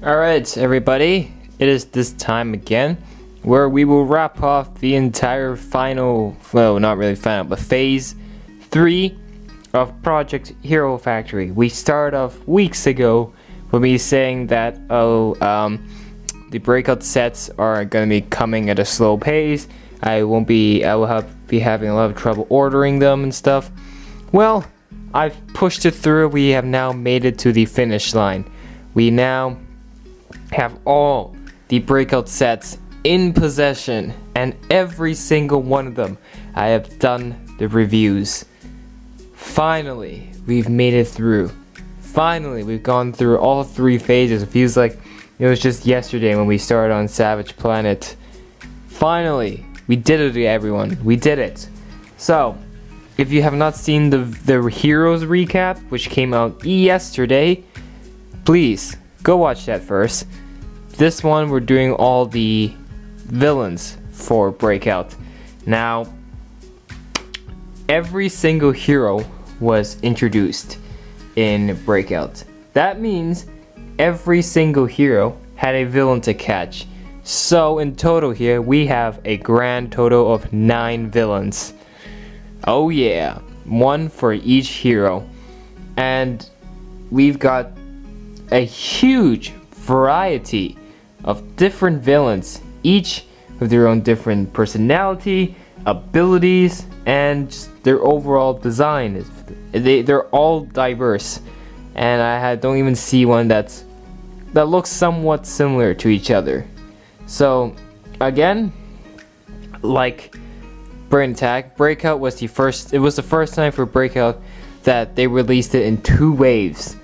Alright everybody, it is this time again where we will wrap off the entire final, well not really final, but phase 3 of Project Hero Factory. We started off weeks ago with me saying that the breakout sets are going to be coming at a slow pace. I will be having a lot of trouble ordering them and stuff. Well, I've pushed it through. We have now made it to the finish line. We now have all the breakout sets in possession, and every single one of them I have done the reviews. Finally, we've made it through. Finally, we've gone through all 3 phases. It feels like it was just yesterday when we started on Savage Planet. Finally, we did it, everyone. We did it. So, if you have not seen the Heroes recap, which came out yesterday, please go watch that first. This one, we're doing all the villains for Breakout. Now, every single hero was introduced in Breakout. That means every single hero had a villain to catch. So in total here, we have a grand total of 9 villains. Oh yeah, 1 for each hero. And we've got a huge variety of different villains, each with their own different personality, abilities, and just their overall design. They're all diverse, and I don't even see one that looks somewhat similar to each other. So again, like Brain Attack, Breakout was the first. It was the first time for Breakout that they released it in 2 waves.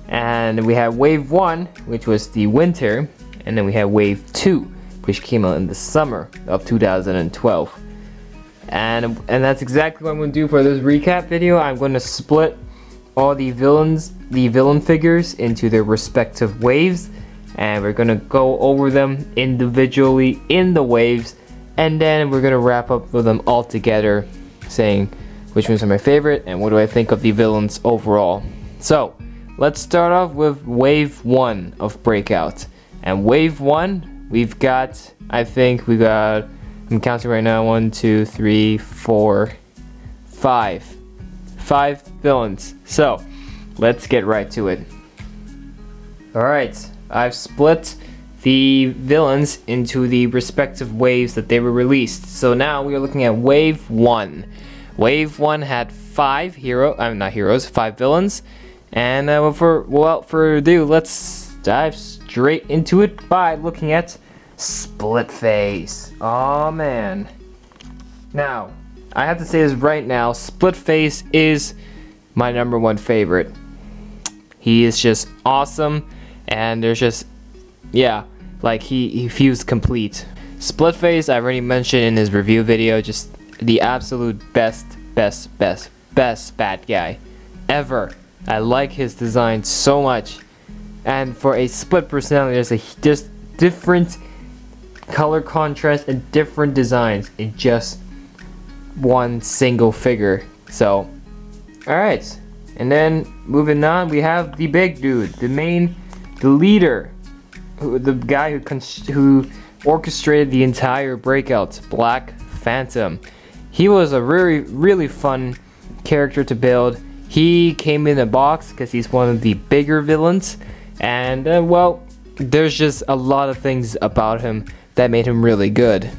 And we had wave 1, which was the winter, and then we had wave 2, which came out in the summer of 2012. And that's exactly what I'm going to do for this recap video. I'm going to split all the villain figures into their respective waves, and we're going to go over them individually in the waves, and then we're going to wrap up with them all together, saying which ones are my favorite and what do I think of the villains overall. So let's start off with wave 1 of Breakout. And wave 1, we've got, I'm counting right now, 1, 2, 3, 4, 5. 5 villains. So let's get right to it. Alright, I've split the villains into the respective waves that they were released. So now we are looking at wave 1. Wave 1 had 5 5 villains. And without further ado, let's dive straight into it by looking at Split Face. Oh man. Now, I have to say this right now, Split Face is my #1 favorite. He is just awesome, and there's just, yeah, like he feels complete. Split Face, I've already mentioned in his review video, just the absolute best bad guy ever. I like his design so much, and for a split personality, there's different color contrast and different designs in just one single figure. So, alright, and then moving on, we have the big dude, the leader, the guy who orchestrated the entire Breakout, Black Phantom. He was a really fun character to build. He came in a box because he's one of the bigger villains, and well, there's just a lot of things about him that made him really good.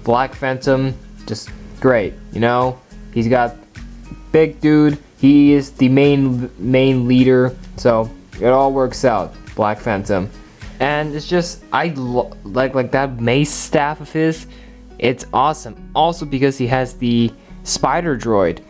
Black Phantom, just great, you know. He's got big dude. He is the main leader, so it all works out. Black Phantom, and it's just like that mace staff of his. It's awesome. Also because he has the spider droid.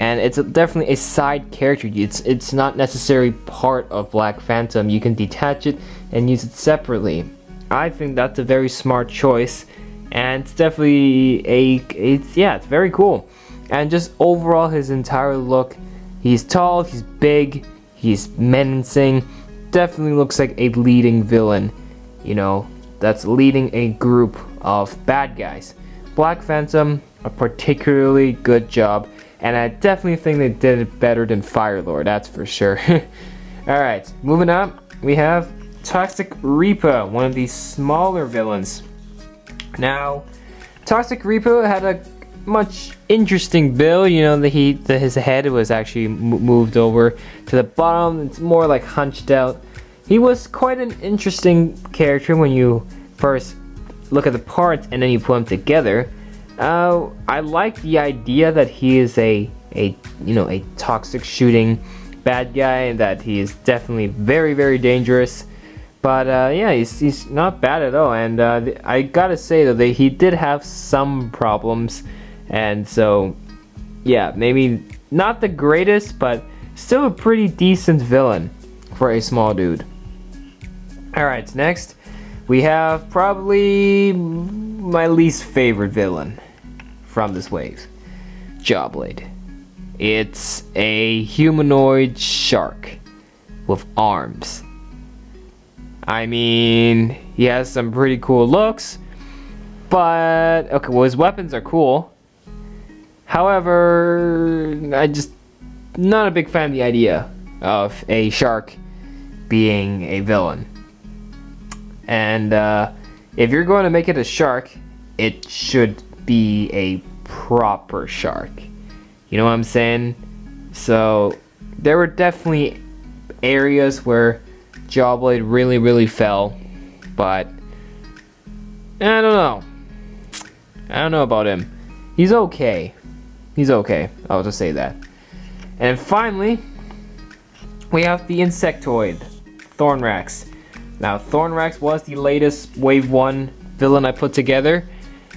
And it's definitely a side character. It's not necessarily part of Black Phantom. You can detach it and use it separately. I think that's a very smart choice, and it's definitely it's very cool. And just overall, his entire look, he's tall, he's big, he's menacing. Definitely looks like a leading villain, you know, that's leading a group of bad guys. Black Phantom, a particularly good job. And I definitely think they did it better than Firelord, that's for sure. Alright, moving on, we have Toxic Repo, one of the smaller villains. Now, Toxic Repo had a much interesting build. You know, his head was actually moved over to the bottom. It's more like hunched out. He was quite an interesting character when you first look at the parts and then you put them together. I like the idea that he is a toxic shooting bad guy, and that he is definitely very, very dangerous. But yeah, he's not bad at all. And I gotta say though, he did have some problems, and so yeah, maybe not the greatest, but still a pretty decent villain for a small dude. Alright, next we have probably my least favorite villain from this wave, Jawblade. It's a humanoid shark with arms. I mean, he has some pretty cool looks, but okay, well, his weapons are cool. However, not a big fan of the idea of a shark being a villain. And if you're going to make it a shark, it should be a proper shark. You know what I'm saying? So there were definitely areas where Jawblade really fell, but I don't know. I don't know about him. He's okay. He's okay. I'll just say that. And finally, we have the Insectoid, Thorne. Now, Thorne was the latest Wave 1 villain I put together,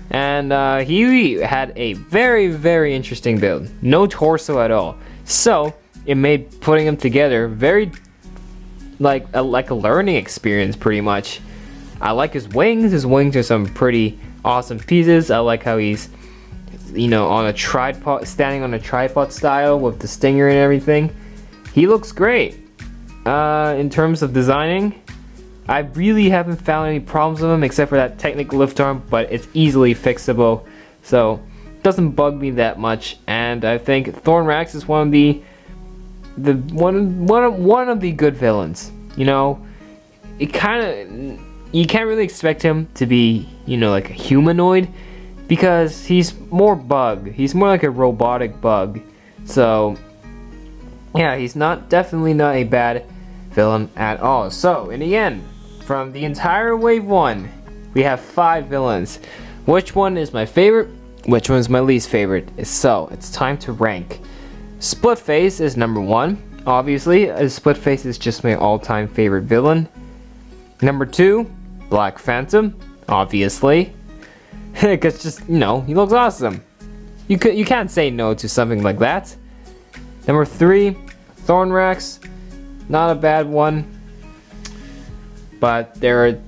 and he had a very interesting build. No torso at all. So, it made putting him together very like a learning experience, pretty much. I like his wings. His wings are some pretty awesome pieces. I like how he's, you know, on a tripod, standing on a tripod style with the stinger and everything. He looks great. In terms of designing, I really haven't found any problems with him except for that technical lift arm, but it's easily fixable, so it doesn't bug me that much. And I think Thorne is one of the good villains. You know, you can't really expect him to be, you know, like a humanoid, because he's more bug. He's more like a robotic bug. So yeah, he's definitely not a bad villain at all. So in the end, from the entire Wave 1, we have 5 villains. Which one is my favorite? Which one is my least favorite? So it's time to rank. Splitface is number 1. Obviously, Splitface is just my all-time favorite villain. Number 2, Black Phantom. Obviously, because just, you know, he looks awesome. You can't say no to something like that. Number 3, Thorne. Not a bad one, but there are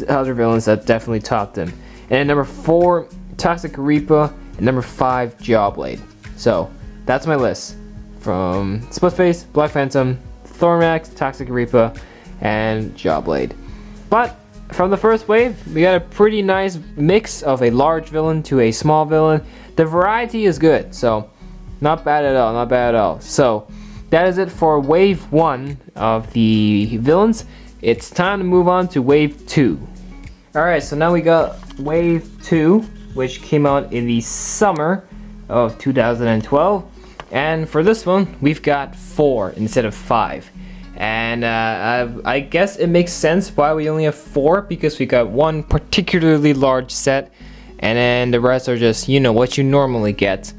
other villains that definitely topped him. And number 4, Toxic Repo, and number 5, Jawblade. So that's my list from Splitface, Black Phantom, Thorne, Toxic Repo, and Jawblade. But from the first wave, we got a pretty nice mix of a large villain to a small villain. The variety is good, so not bad at all, not bad at all. So that is it for Wave 1 of the villains. It's time to move on to Wave 2. Alright, so now we got Wave 2, which came out in the summer of 2012. And for this one, we've got 4 instead of 5. And I guess it makes sense why we only have 4, because we got one particularly large set, and then the rest are just, you know, what you normally get.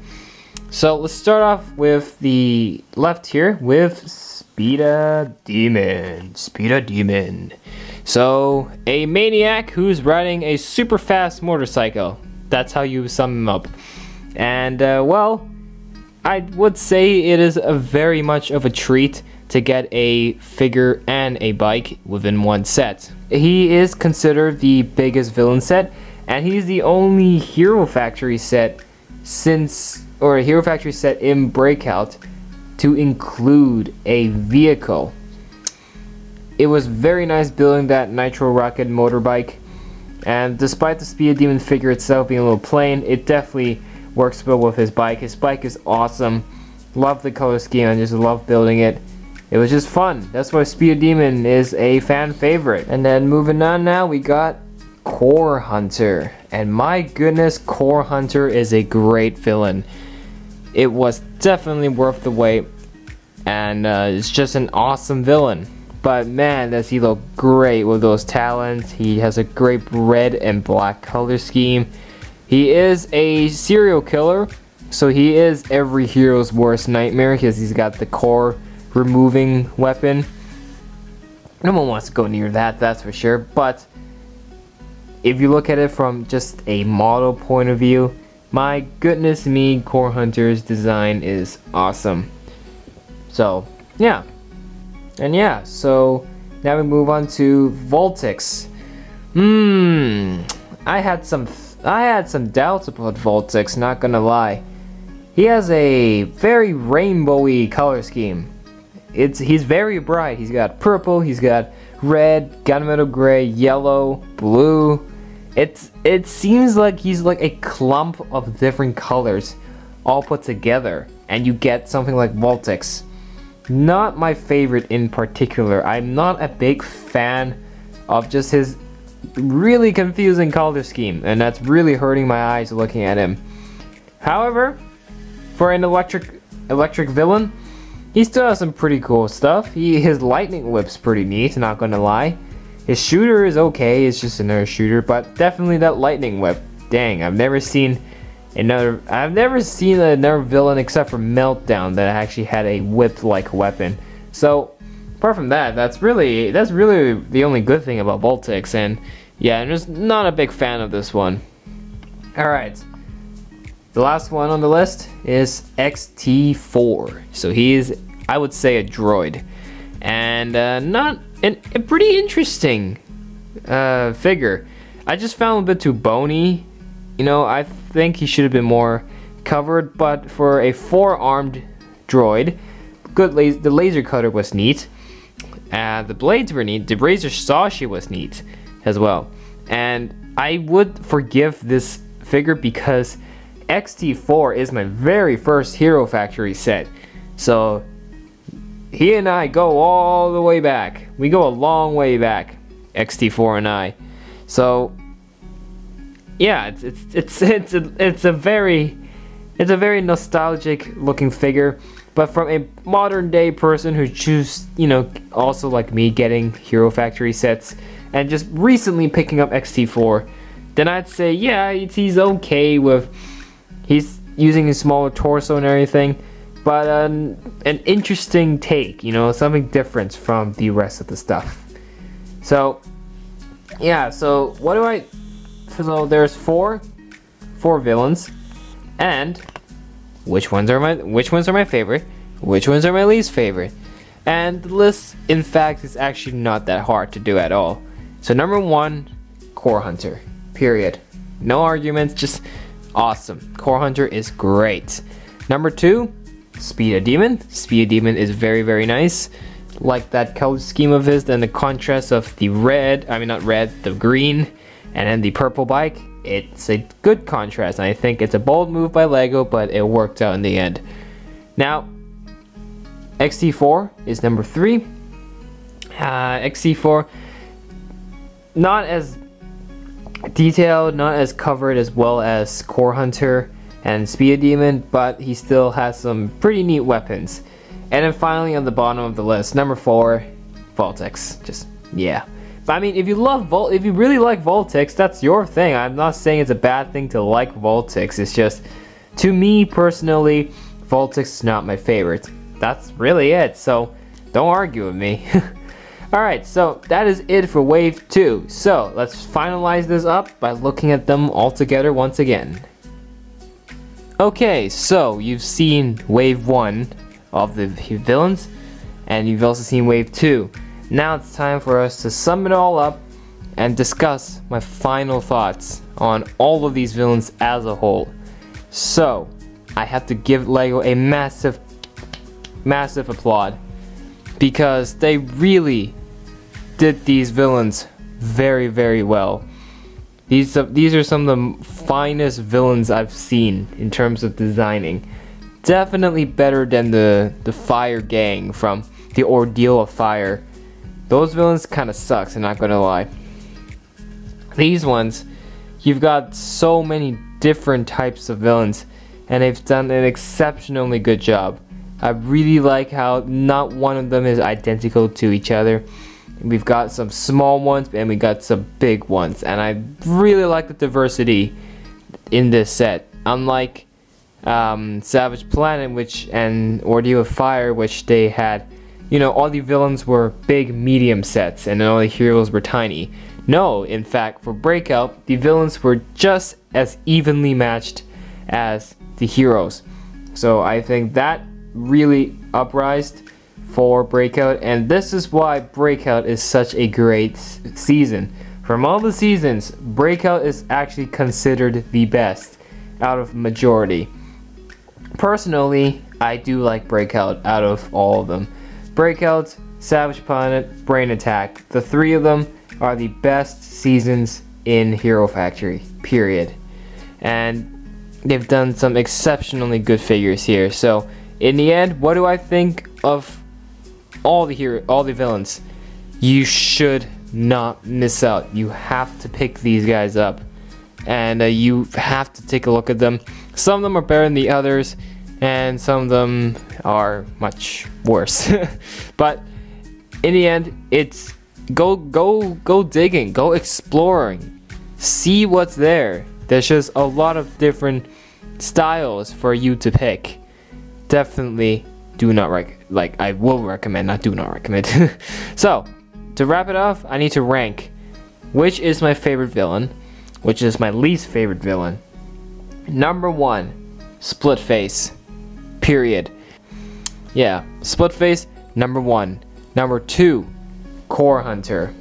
So let's start off with the left here with Speeda Demon. So, a maniac who's riding a super fast motorcycle. That's how you sum him up. And well, I would say it is a very much of a treat to get a figure and a bike within one set. He is considered the biggest villain set, and he's the only Hero Factory set a Hero Factory set in Breakout to include a vehicle. It was very nice building that Nitro Rocket motorbike, and despite the Speeda Demon figure itself being a little plain, it definitely works well with his bike. His bike is awesome. Love the color scheme and just love building it. it was just fun. That's why Speed Demon is a fan favorite. And then moving on now, we got Core Hunter. And my goodness, Core Hunter is a great villain. It was definitely worth the wait. And it's just an awesome villain. But man, does he look great with those talons. He has a great red and black color scheme. He is a serial killer. So he is every hero's worst nightmare because he's got the core removing weapon. No one wants to go near that, that's for sure. But if you look at it from just a model point of view, my goodness me, Core Hunter's design is awesome. So yeah, and yeah, so now we move on to Baltics. I had some doubts about Baltics, not gonna lie. He has a very rainbowy color scheme. He's very bright. He's got purple, he's got red, gunmetal gray, yellow, blue. It seems like he's like a clump of different colors all put together, and you get something like Baltics. Not my favorite in particular. I'm not a big fan of just his really confusing color scheme, and that's really hurting my eyes looking at him. However, for an electric villain, he still has some pretty cool stuff. His lightning whip's pretty neat, not gonna lie. His shooter is okay, it's just another shooter, but definitely that lightning whip. Dang, I've never seen another villain except for Meltdown that actually had a whip-like weapon. So apart from that, that's really the only good thing about Baltics. And yeah, I'm just not a big fan of this one. Alright. The last one on the list is XT4. So he is, I would say, a droid. And a pretty interesting figure. I just found him a bit too bony. You know, I think he should have been more covered, but for a 4-armed droid, the laser cutter was neat. The blades were neat. The razor sashi was neat as well. And I would forgive this figure because XT4 is my very first Hero Factory set. So he and I go all the way back. We go a long way back, XT4 and I. So yeah, it's a very nostalgic looking figure. But from a modern day person who chooses, you know, also like me, getting Hero Factory sets and just recently picking up XT4, then I'd say yeah, he's okay with. He's using his smaller torso and everything, but an interesting take, you know, something different from the rest of the stuff. So yeah, so what do I? So there's four villains, and which ones are my favorite? Which ones are my least favorite? And the list, in fact, is actually not that hard to do at all. So number 1, Core Hunter. Period. No arguments. Just awesome. Core Hunter is great. Number 2, Speed Demon. Speed Demon is very nice. Like that color scheme of his, and the contrast of the red. I mean, not red, the green, and then the purple bike. It's a good contrast, and I think it's a bold move by LEGO, but it worked out in the end. Now, XT4 is number 3. XT4, not as detailed, not as covered as well as Core Hunter and Speed Demon, but he still has some pretty neat weapons. And then finally, on the bottom of the list, number 4, Baltics. Just yeah. But I mean, if you really like Baltics, that's your thing. I'm not saying it's a bad thing to like Baltics. It's just, to me personally, Baltics is not my favorite. That's really it. So don't argue with me. Alright, so that is it for Wave 2. So let's finalize this up by looking at them all together once again. Okay, so you've seen Wave 1 of the villains, and you've also seen Wave 2. Now it's time for us to sum it all up and discuss my final thoughts on all of these villains as a whole. So, I have to give LEGO a massive applaud, because they really did these villains very well. These are some of the finest villains I've seen in terms of designing. Definitely better than the Fire Gang from the Ordeal of Fire. Those villains kind of sucks, I'm not gonna lie. These ones, you've got so many different types of villains, and they've done an exceptionally good job. I really like how not one of them is identical to each other. We've got some small ones and we got some big ones, and I really like the diversity in this set. Unlike Savage Planet and Ordeal of Fire, which they had, you know, all the villains were big medium sets and all the heroes were tiny. No, in fact, for Breakout, the villains were just as evenly matched as the heroes. So I think that really uprised for Breakout, and this is why Breakout is such a great season. From all the seasons, Breakout is actually considered the best out of majority. Personally, I do like Breakout out of all of them. Breakout, Savage Planet, Brain Attack, the three of them are the best seasons in Hero Factory, period. And they've done some exceptionally good figures here. So in the end, what do I think of all the villains? You should not miss out. You have to pick these guys up, and you have to take a look at them. Some of them are better than the others, and some of them are much worse. But in the end, it's go digging, go exploring, see what's there. There's just a lot of different styles for you to pick. Definitely do not I will recommend, not do not recommend. So to wrap it off, I need to rank which is my favorite villain, which is my least favorite villain. Number 1, Split Face, period. Yeah, Split Face, number 1. Number 2, Core Hunter.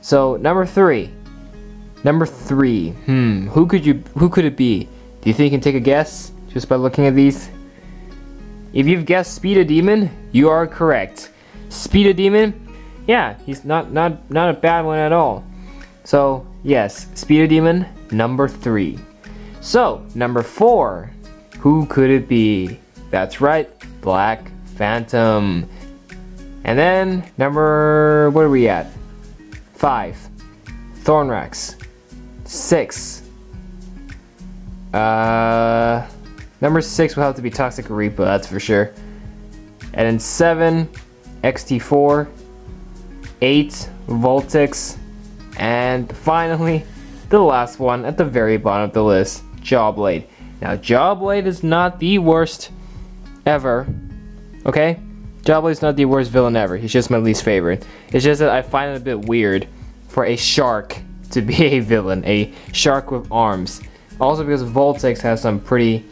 So number 3, who could it be? Do you think you can take a guess just by looking at these? If you've guessed Speed of Demon, you are correct. Speed of Demon, yeah, he's not a bad one at all. So yes, Speed of Demon, number 3. So number 4, who could it be? That's right, Black Phantom. And then number, what are we at? 5, Thorne. 6, number 6 will have to be Toxic Repo, that's for sure. And then 7, XT4, 8, Baltics, and finally, the last one at the very bottom of the list, Jawblade. Now, Jawblade is not the worst ever, okay? Jawblade's not the worst villain ever, he's just my least favorite. It's just that I find it a bit weird for a shark to be a villain, a shark with arms. Also because Baltics has some pretty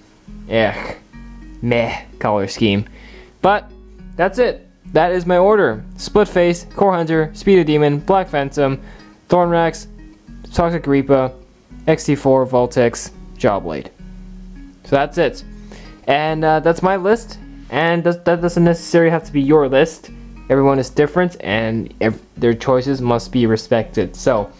meh color scheme. But that's it. That is my order. Split Face, Core Hunter, Speed of Demon, Black Phantom, Thorne, Toxic Repo, XT4, Baltics, Jawblade. So that's it. And that's my list. And that doesn't necessarily have to be your list. Everyone is different and their choices must be respected. So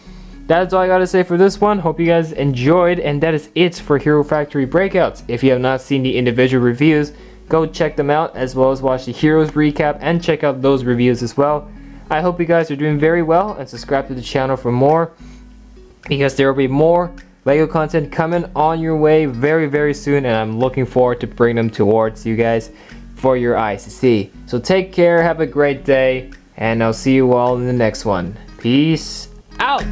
that's all I gotta say for this one. Hope you guys enjoyed, and that is it for Hero Factory Breakouts. If you have not seen the individual reviews, go check them out, as well as watch the Heroes recap and check out those reviews as well. I hope you guys are doing very well, and subscribe to the channel for more, because there will be more LEGO content coming on your way very, very soon, and I'm looking forward to bring them towards you guys for your eyes to see. So take care, have a great day, and I'll see you all in the next one. Peace out!